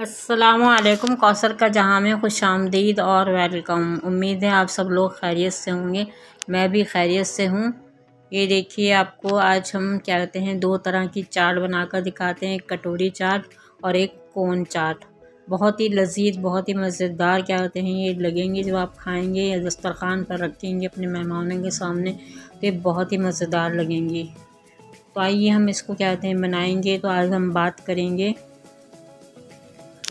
अस्सलामुअलैकुम। कौसर का जहाँ में खुशामदीद और वेलकम। उम्मीद है आप सब लोग खैरियत से होंगे। मैं भी खैरियत से हूँ। ये देखिए, आपको आज हम क्या कहते हैं, दो तरह की चाट बनाकर दिखाते हैं। एक कटोरी चाट और एक कोन चाट। बहुत ही लजीज, बहुत ही मज़ेदार क्या कहते हैं ये लगेंगे। जब आप खाएंगे या दस्तरखान पर रखेंगे अपने मेहमानों के सामने तो ये बहुत ही मज़ेदार लगेंगी। तो आइए हम इसको क्या कहते हैं बनाएंगे। तो आज हम बात करेंगे,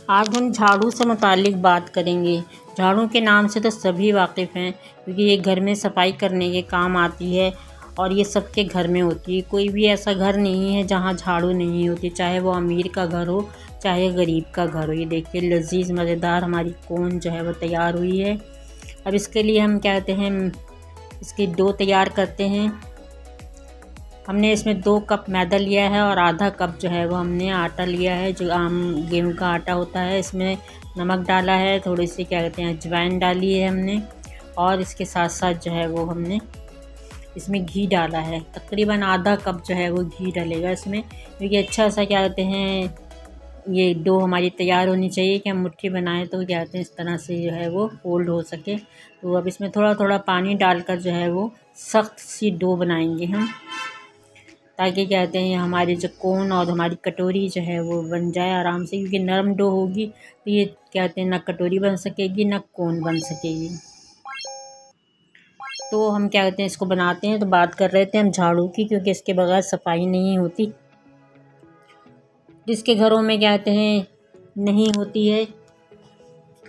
आज हम झाड़ू से मुतालिक बात करेंगे। झाड़ू के नाम से तो सभी वाकिफ़ हैं, क्योंकि ये घर में सफाई करने के काम आती है और ये सबके घर में होती है। कोई भी ऐसा घर नहीं है जहाँ झाड़ू नहीं होती, चाहे वो अमीर का घर हो चाहे गरीब का घर हो। ये देखिए, लजीज मज़ेदार हमारी कोन जो है वो तैयार हुई है। अब इसके लिए हम क्या कहते हैं, इसकी डो तैयार करते हैं। हमने इसमें 2 कप मैदा लिया है और आधा कप जो है वो हमने आटा लिया है, जो आम गेहूं का आटा होता है। इसमें नमक डाला है, थोड़ी सी क्या कहते हैं अजवाइन डाली है हमने, और इसके साथ साथ जो है वो हमने इसमें घी डाला है। तकरीबन आधा कप जो है वो घी डालेगा इसमें, क्योंकि अच्छा सा क्या कहते हैं ये डो हमारी तैयार होनी चाहिए कि हम मुट्ठी बनाएं तो क्या कहते हैं इस तरह से जो है वो फोल्ड हो सके। तो अब इसमें थोड़ा थोड़ा पानी डालकर जो है वो सख्त सी डो बनाएंगे हम, ताकि कहते हैं हमारी जो कोन और हमारी कटोरी जो है वो बन जाए आराम से। क्योंकि नरम डो होगी तो ये कहते हैं ना कटोरी बन सकेगी ना कोन बन सकेगी। तो हम क्या कहते हैं इसको बनाते हैं। तो बात कर रहे थे हम झाड़ू की, क्योंकि इसके बगैर सफाई नहीं होती। जिसके घरों में कहते हैं नहीं होती है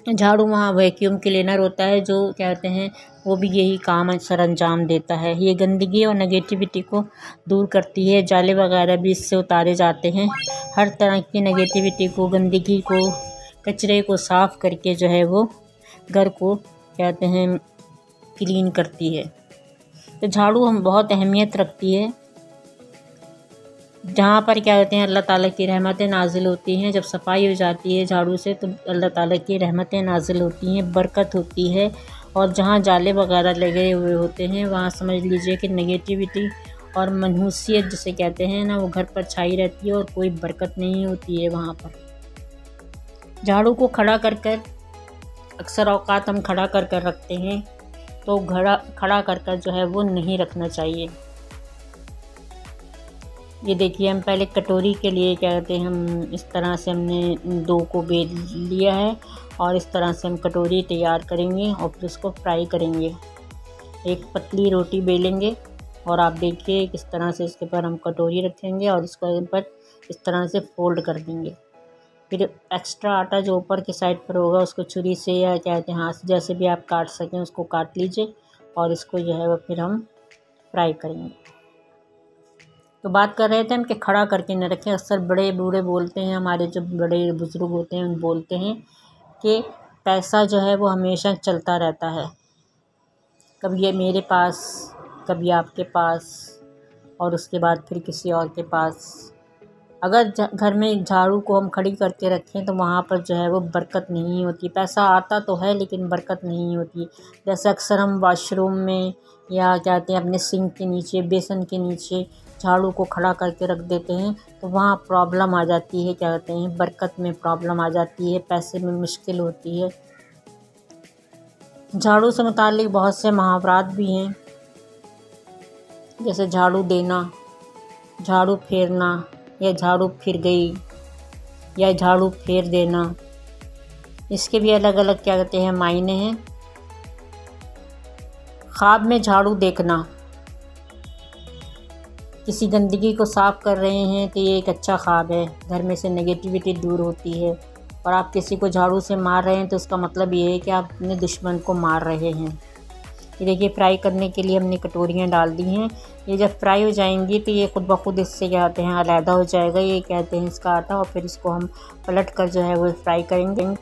झाड़ू, वहाँ वैक्यूम क्लीनर होता है, जो कहते हैं वो भी यही काम सर अंजाम देता है। ये गंदगी और नेगेटिविटी को दूर करती है। जाले वगैरह भी इससे उतारे जाते हैं। हर तरह की नेगेटिविटी को, गंदगी को, कचरे को साफ़ करके जो है वो घर को कहते हैं क्लीन करती है। तो झाड़ू हम बहुत अहमियत रखती है। जहाँ पर क्या कहते हैं अल्लाह ताला की रहमतें नाजिल होती हैं। जब सफाई हो जाती है झाड़ू से तो अल्लाह ताला की रहमतें नाजिल होती हैं, बरकत होती है। और जहाँ जाले वगैरह लगे हुए होते हैं वहाँ समझ लीजिए कि नेगेटिविटी और मनहूसियत जिसे कहते हैं ना, वो घर पर छाई रहती है और कोई बरकत नहीं होती है वहाँ पर। झाड़ू को खड़ा कर कर, अक्सर औकात हम खड़ा कर कर रखते हैं, तो खड़ा कर कर जो है वो नहीं रखना चाहिए। ये देखिए, हम पहले कटोरी के लिए क्या कहते हैं हम इस तरह से हमने डो को बेल लिया है और इस तरह से हम कटोरी तैयार करेंगे और फिर उसको फ्राई करेंगे। एक पतली रोटी बेलेंगे और आप देखिए किस तरह से इसके ऊपर हम कटोरी रखेंगे और इसको ऊपर इस तरह से फोल्ड कर देंगे। फिर एक्स्ट्रा आटा जो ऊपर की साइड पर होगा उसको छुरी से या क्या कहते हैं हाथ से, जैसे भी आप काट सकें उसको काट लीजिए और इसको जो है वो फिर हम फ्राई करेंगे। तो बात कर रहे थे हम कि खड़ा करके न रखें। अक्सर बड़े बूढ़े बोलते हैं, हमारे जो बड़े बुज़ुर्ग होते हैं उन बोलते हैं कि पैसा जो है वो हमेशा चलता रहता है, कभी ये मेरे पास, कभी आपके पास, और उसके बाद फिर किसी और के पास। अगर घर में झाड़ू को हम खड़ी करके रखें तो वहाँ पर जो है वो बरकत नहीं होती। पैसा आता तो है लेकिन बरकत नहीं होती। जैसे अक्सर हम वॉशरूम में या कहते हैं अपने सिंक के नीचे, बेसन के नीचे झाड़ू को खड़ा करके रख देते हैं तो वहाँ प्रॉब्लम आ जाती है, क्या कहते हैं बरकत में प्रॉब्लम आ जाती है, पैसे में मुश्किल होती है। झाड़ू से मुताल्लिक बहुत से मुहावरात भी हैं, जैसे झाड़ू देना, झाड़ू फेरना, या झाड़ू फिर गई, या झाड़ू फेर देना। इसके भी अलग अलग क्या कहते हैं मायने हैं। ख्वाब में झाड़ू देखना, किसी गंदगी को साफ़ कर रहे हैं तो ये एक अच्छा ख्वाब है। घर में से नेगेटिविटी दूर होती है। और आप किसी को झाड़ू से मार रहे हैं तो इसका मतलब ये है कि आप अपने दुश्मन को मार रहे हैं। ये देखिए, फ्राई करने के लिए हमने कटोरियाँ डाल दी हैं। ये जब फ्राई हो जाएंगी तो ये खुद ब खुद इससे क्या कहते हैं अलहदा हो जाएगा, ये कहते हैं इसका आटा। और फिर इसको हम पलट कर जो है वो फ्राई करेंगे।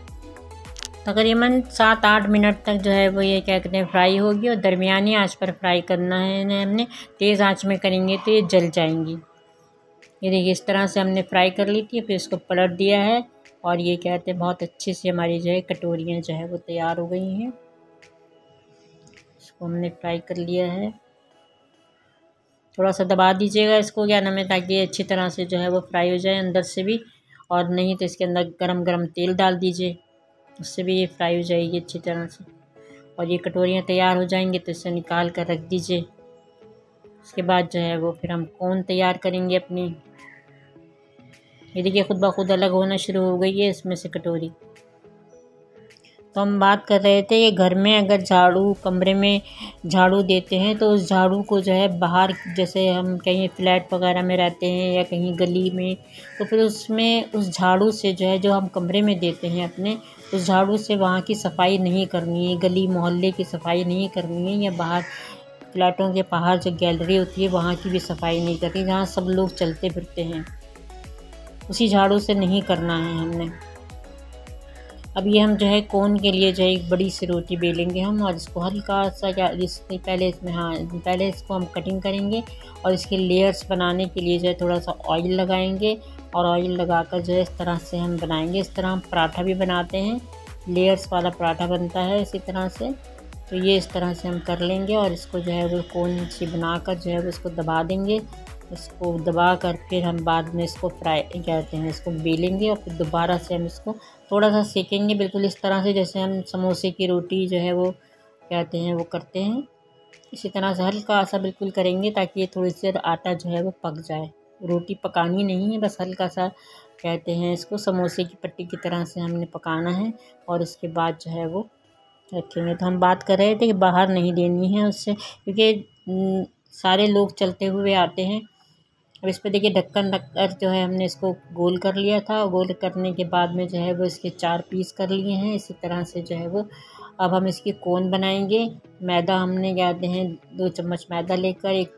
तकरीबन 7-8 मिनट तक जो है वो ये क्या कहते हैं फ्राई होगी। और दरमियानी आंच पर फ्राई करना है ना हमने, तेज़ आंच में करेंगे तो ये जल जाएंगी। ये देखिए, इस तरह से हमने फ्राई कर ली थी, फिर इसको पलट दिया है और ये कहते हैं बहुत अच्छी से हमारी जो है कटोरियाँ जो है वो तैयार हो गई हैं। इसको हमने फ्राई कर लिया है। थोड़ा सा दबा दीजिएगा इसको क्या नाम है, ताकि अच्छी तरह से जो है वो फ्राई हो जाए अंदर से भी और नहीं तो इसके अंदर गरम गरम तेल डाल दीजिए, उससे भी ये फ्राई हो जाएगी अच्छी तरह से। और ये कटोरियाँ तैयार हो जाएंगी तो इसे निकाल कर रख दीजिए। उसके बाद जो है वो फिर हम कोन तैयार करेंगे अपनी। ये देखिए खुद ब खुद अलग होना शुरू हो गई है इसमें से कटोरी। तो हम बात कर रहे थे कि घर में अगर झाड़ू, कमरे में झाड़ू देते हैं तो उस झाड़ू को जो है बाहर, जैसे हम कहीं फ्लैट वगैरह में रहते हैं या कहीं गली में, तो फिर उसमें उस झाड़ू से जो है, जो हम कमरे में देते हैं अपने, उस झाड़ू से वहाँ की सफाई नहीं करनी है, गली मोहल्ले की सफाई नहीं करनी है, या बाहर फ्लैटों के बाहर जो गैलरी होती है वहाँ की भी सफाई नहीं करनी, जहाँ सब लोग चलते फिरते हैं, उसी झाड़ू से नहीं करना है हमने। अब ये हम जो है कोन के लिए जो है एक बड़ी सी रोटी बेलेंगे हम, और इसको हल्का सा पहले इसको हम कटिंग करेंगे, और इसके लेयर्स बनाने के लिए जो है थोड़ा सा ऑयल लगाएंगे, और ऑयल लगाकर जो है इस तरह से हम बनाएंगे। इस तरह हम पराठा भी बनाते हैं, लेयर्स वाला पराठा बनता है इसी तरह से। तो ये इस तरह से हम कर लेंगे, और इसको जो है वो कोन सी बनाकर जो है वो इसको दबा देंगे। इसको दबा कर फिर हम बाद में इसको फ्राई कहते हैं, इसको बेलेंगे, और फिर दोबारा से हम इसको थोड़ा सा सेकेंगे, बिल्कुल इस तरह से जैसे हम समोसे की रोटी जो है वो कहते हैं वो करते हैं। इसी तरह से हल्का सा बिल्कुल करेंगे ताकि ये थोड़ी सी आटा जो है वो पक जाए। रोटी पकानी नहीं है, बस हल्का सा कहते हैं इसको समोसे की पट्टी की तरह से हमने पकाना है, और उसके बाद जो है वो रखेंगे। तो हम बात कर रहे थे कि बाहर नहीं देनी है उससे, क्योंकि सारे लोग चलते हुए आते हैं। अब इस पर देखिए ढक्कन रख कर जो है हमने इसको गोल कर लिया था, और गोल करने के बाद में जो है वो इसके 4 पीस कर लिए हैं इसी तरह से जो है वो। अब हम इसकी कोन बनाएंगे। मैदा हमने कहते हैं 2 चम्मच मैदा लेकर 1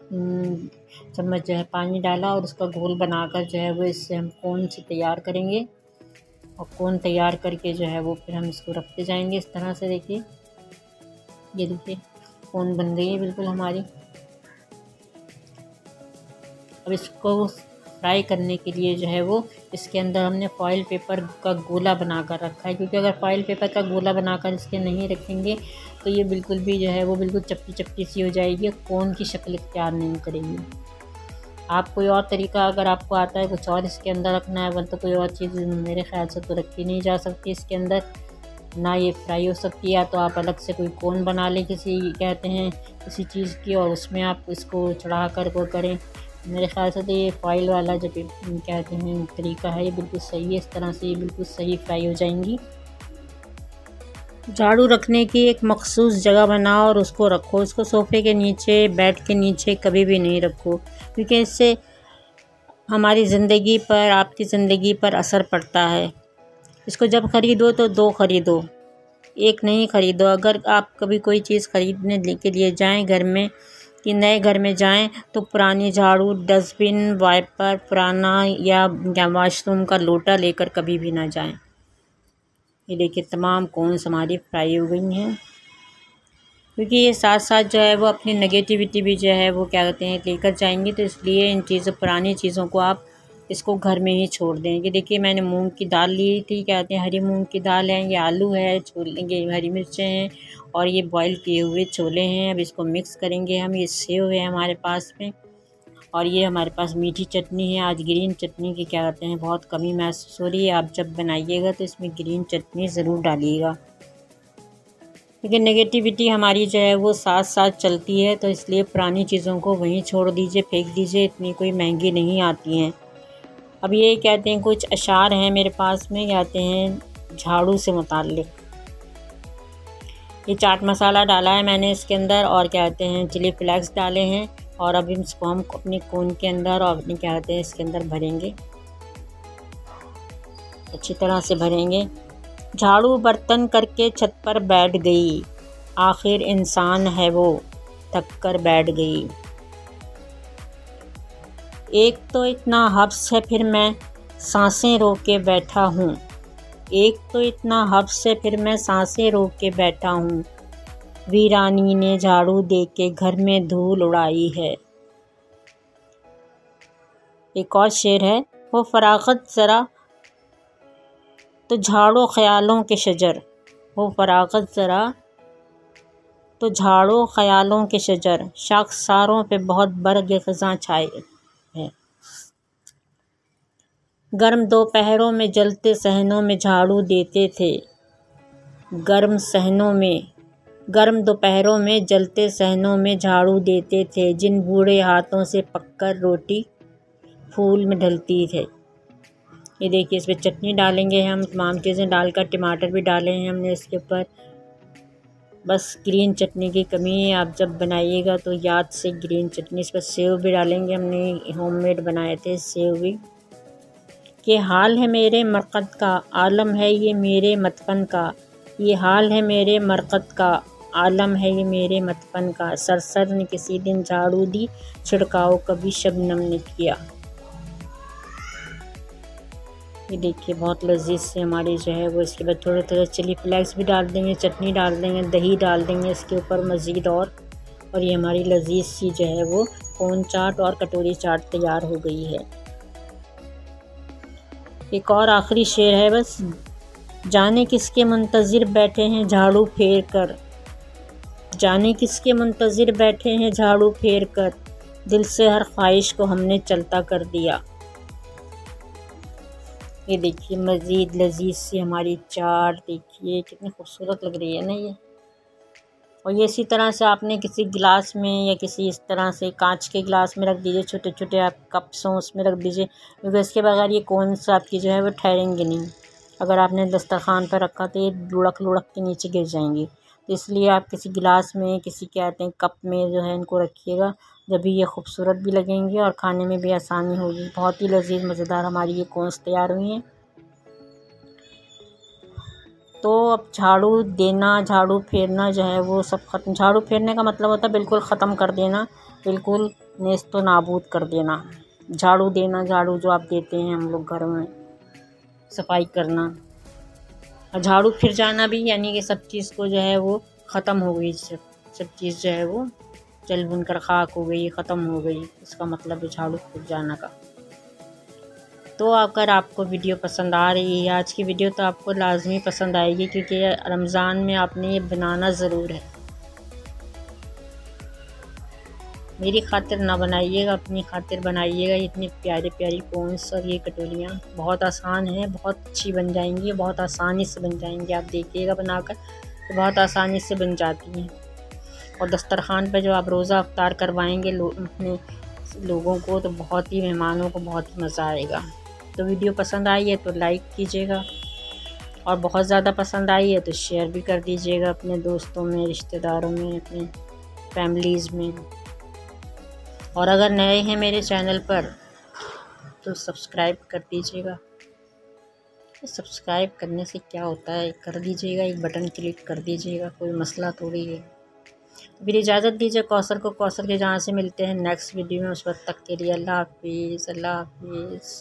चम्मच जो है पानी डाला, और उसका घोल बनाकर जो है वो इससे हम कोन से तैयार करेंगे। और कोन तैयार करके जो है वो फिर हम इसको रखते जाएंगे इस तरह से। देखिए ये देखिए कोन बन गई है बिल्कुल हमारी। अब इसको फ्राई करने के लिए जो है वो इसके अंदर हमने फॉइल पेपर का गोला बना कर रखा है, क्योंकि अगर फॉइल पेपर का गोला बनाकर इसके नहीं रखेंगे तो ये बिल्कुल भी जो है वो बिल्कुल चपटी चपटी सी हो जाएगी, कोन की शक्ल इख्तियार नहीं करेंगी। आप कोई और तरीका अगर आपको आता है कुछ और इसके अंदर रखना है, तो कोई और चीज़ मेरे ख्याल से तो रखी नहीं जा सकती इसके अंदर, ना ये फ्राई हो सकती है। या तो आप अलग से कोई कोन बना लें किसी कहते हैं किसी चीज़ की, और उसमें आप इसको चढ़ा कर वो करें। मेरे ख्याल से तो ये फॉइल वाला जो कहते हैं तरीका है ये बिल्कुल सही है। इस तरह से ये बिल्कुल सही फ्राई हो जाएंगी। झाड़ू रखने की एक मखसूस जगह बनाओ और उसको रखो। इसको सोफ़े के नीचे, बेड के नीचे कभी भी नहीं रखो, क्योंकि इससे हमारी ज़िंदगी पर, आपकी ज़िंदगी पर असर पड़ता है। इसको जब ख़रीदो तो 2 ख़रीदो, एक नहीं ख़रीदो। अगर आप कभी कोई चीज़ ख़रीदने के लिए जाएं घर में, कि नए घर में जाएं, तो पुरानी झाड़ू, डस्टबिन, वाइपर, पुराना या वाशरूम का लोटा लेकर कभी भी ना जाएं। ये देखिए तमाम कोन्स हमारी फ्राई हो गई हैं, क्योंकि ये साथ साथ जो है वो अपनी नेगेटिविटी भी जो है वो क्या कहते हैं लेकर जाएंगे। तो इसलिए इन चीज़ों, पुरानी चीज़ों को आप इसको घर में ही छोड़ दें। कि देखिए मैंने मूंग की दाल ली थी, क्या कहते हैं हरी मूंग की दाल है, ये आलू है, छोले, ये हरी मिर्चें हैं, और ये बॉईल किए हुए छोले हैं। अब इसको मिक्स करेंगे हम। ये सेव है हमारे पास में, और ये हमारे पास मीठी चटनी है। आज ग्रीन चटनी की क्या कहते हैं बहुत कमी महसूस हो रही है। आप जब बनाइएगा तो इसमें ग्रीन चटनी ज़रूर डालिएगा, क्योंकि नेगेटिविटी हमारी जो है वो साथ साथ चलती है। तो इसलिए पुरानी चीज़ों को वहीं छोड़ दीजिए, फेंक दीजिए, इतनी कोई महंगी नहीं आती हैं। अब ये कहते हैं कुछ अशार हैं मेरे पास में, कहते हैं झाड़ू से मुताल्लिक़। ये चाट मसाला डाला है मैंने इसके अंदर, और क्या कहते हैं चिली फ्लेक्स डाले हैं। और अब इसको हम अपने कोन के अंदर और अपने क्या कहते हैं इसके अंदर भरेंगे, अच्छी तरह से भरेंगे। झाड़ू बर्तन करके छत पर बैठ गई, आखिर इंसान है वो, थक कर बैठ गई। एक तो इतना हब्स है फिर मैं सांसें रोक के बैठा हूँ, एक तो इतना हब्स है फिर मैं सांसें रोक के बैठा हूँ। वीरानी ने झाड़ू दे के घर में धूल उड़ाई है। एक और शेर है, वो फरागत ज़रा तो झाड़ो ख़यालों के शजर, वो फरागत ज़रा तो झाड़ो ख़यालों के शजर, शाखसारों पे बहुत बर्ग ख़ज़ां छाए है। गर्म दोपहरों में जलते सहनों में झाड़ू देते थे, गर्म दोपहरों में जलते सहनों में झाड़ू देते थे, जिन बूढ़े हाथों से पककर रोटी फूल में ढलती थे। ये देखिए, इस पर चटनी डालेंगे हम, तमाम चीज़ें डालकर, टमाटर भी डाले हैं हमने इसके ऊपर। बस ग्रीन चटनी की कमी है, आप जब बनाइएगा तो याद से ग्रीन चटनी। इस पर सेव भी डालेंगे, हमने होममेड बनाए थे सेव भी। ये हाल है मेरे मरकत का, आलम है ये मेरे मतफन का, ये हाल है मेरे मरकत का, आलम है ये मेरे मतफन का। सरसर ने किसी दिन झाड़ू दी, छिड़काव कभी शबनम ने किया। ये देखिए, बहुत लजीज से हमारी जो है वो। इसके बाद थोड़े थोड़े चिली फ्लेक्स भी डाल देंगे, चटनी डाल देंगे, दही डाल देंगे इसके ऊपर मज़ीद और ये हमारी लजीज सी जो है वो कोन चाट और कटोरी चाट तैयार हो गई है। एक और आखिरी शेर है बस। जाने किसके मुंतज़िर बैठे हैं झाड़ू फेर कर, जाने किसके मुंतज़िर बैठे हैं झाड़ू फेर कर, दिल से हर ख्वाहिश को हमने चलता कर दिया। ये देखिए, मज़ीद लजीज सी हमारी चाट, देखिए कितनी खूबसूरत लग रही है ना ये। और ये इसी तरह से आपने किसी गिलास में या किसी इस तरह से कांच के गिलास में रख दीजिए, छोटे छोटे आप कप्स हों उसमें रख दीजिए, क्योंकि इसके बगैर ये कौन सा आपकी जो है वो ठहरेंगे नहीं। अगर आपने दस्तरखान पर रखा तो ये लुढ़क लुढ़क के नीचे गिर जाएंगी। तो इसलिए आप किसी गिलास में, किसी कहते हैं कप में जो है इनको रखिएगा, जब भी ये खूबसूरत भी लगेंगे और खाने में भी आसानी होगी। बहुत ही लजीज मज़ेदार हमारी ये कॉर्न्स तैयार हुई हैं। तो अब झाड़ू देना, झाड़ू फेरना जो है वो सब ख़त्म। झाड़ू फेरने का मतलब होता है बिल्कुल ख़त्म कर देना, बिल्कुल नेस्तो नाबूद कर देना। झाड़ू देना, झाड़ू जो आप देते हैं हम लोग घर में, सफाई करना। और झाड़ू फिर जाना भी, यानी कि सब चीज़ को जो है वो ख़त्म हो गई, सब चीज़ जो है वो जल भुन कर खाक हो गई, ख़त्म हो गई, इसका मतलब है झाड़ू फिर जाना का। तो अगर आपको वीडियो पसंद आ रही है, आज की वीडियो, तो आपको लाजमी पसंद आएगी, क्योंकि रमज़ान में आपने ये बनाना ज़रूर है। मेरी खातिर ना बनाइएगा, अपनी खातिर बनाइएगा। इतनी प्यारी प्यारी कॉर्न्स और ये कटोरियाँ बहुत आसान है, बहुत अच्छी बन जाएंगी, बहुत आसानी से बन जाएंगी। आप देखिएगा बनाकर, तो बहुत आसानी से बन जाती हैं। और दस्तरखान पर जो आप रोज़ा अफ्तार करवाएंगे अपने लोगों को, तो बहुत ही मेहमानों को बहुत ही मज़ा आएगा। तो वीडियो पसंद आई है तो लाइक कीजिएगा, और बहुत ज़्यादा पसंद आई है तो शेयर भी कर दीजिएगा अपने दोस्तों में, रिश्तेदारों में, अपने फैमिलीज़ में। और अगर नए हैं मेरे चैनल पर तो सब्सक्राइब कर दीजिएगा। सब्सक्राइब करने से क्या होता है, कर दीजिएगा, एक बटन क्लिक कर दीजिएगा, कोई मसला थोड़ी है। फिर इजाज़त दीजिए कौसर को, कौसर के जहाँ से मिलते हैं नेक्स्ट वीडियो में। उस वक्त तक के लिए अल्लाह हाफिज़, अल्लाह हाफिज़।